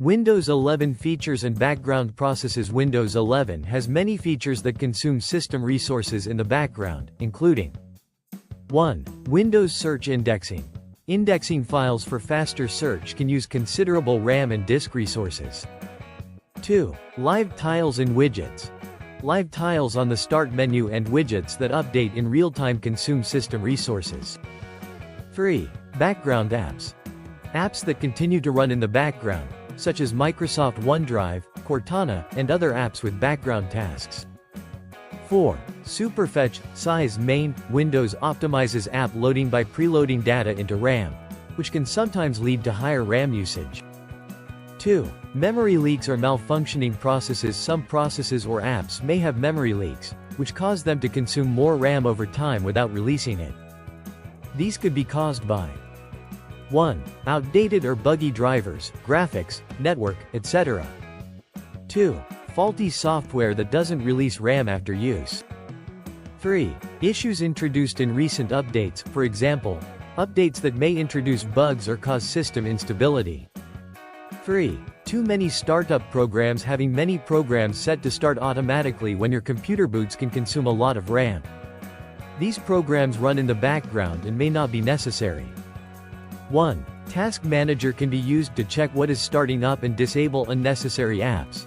Windows 11 features and background processes. Windows 11 has many features that consume system resources in the background, including 1. Windows Search Indexing. Indexing files for faster search can use considerable RAM and disk resources. 2. Live tiles and widgets. Live tiles on the Start menu and widgets that update in real time consume system resources. 3. Background apps. Apps that continue to run in the background, such as Microsoft OneDrive, Cortana, and other apps with background tasks. 4. Superfetch, size main. Windows optimizes app loading by preloading data into RAM, which can sometimes lead to higher RAM usage. 2. Memory leaks or malfunctioning processes. Some processes or apps may have memory leaks, which cause them to consume more RAM over time without releasing it. These could be caused by 1. Outdated or buggy drivers, graphics, network, etc. 2. Faulty software that doesn't release RAM after use. 3. Issues introduced in recent updates, for example, updates that may introduce bugs or cause system instability. 3. Too many startup programs. Having many programs set to start automatically when your computer boots can consume a lot of RAM. These programs run in the background and may not be necessary. 1. Task Manager can be used to check what is starting up and disable unnecessary apps.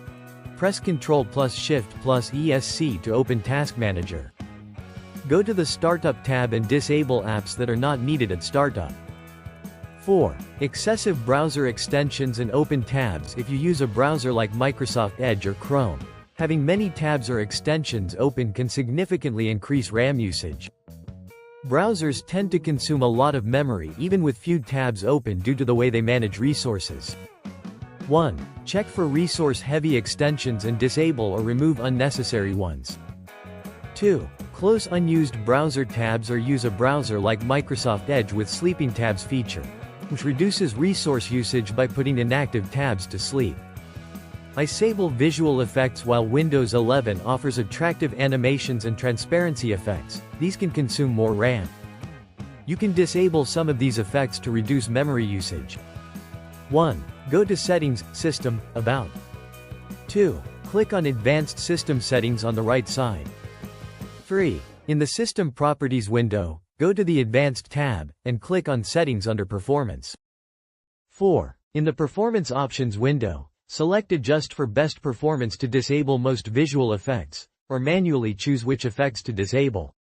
Press Ctrl plus Shift plus ESC to open Task Manager. Go to the Startup tab and disable apps that are not needed at startup. 4. Excessive browser extensions and open tabs. If you use a browser like Microsoft Edge or Chrome, having many tabs or extensions open can significantly increase RAM usage. Browsers tend to consume a lot of memory even with few tabs open due to the way they manage resources. 1. Check for resource-heavy extensions and disable or remove unnecessary ones. 2. Close unused browser tabs or use a browser like Microsoft Edge with Sleeping Tabs feature, which reduces resource usage by putting inactive tabs to sleep. Disable visual effects. While Windows 11 offers attractive animations and transparency effects, these can consume more RAM. You can disable some of these effects to reduce memory usage. 1. Go to Settings, System, About. 2. Click on Advanced System Settings on the right side. 3. In the System Properties window, go to the Advanced tab, and click on Settings under Performance. 4. In the Performance Options window, select Adjust for best performance to disable most visual effects, or manually choose which effects to disable.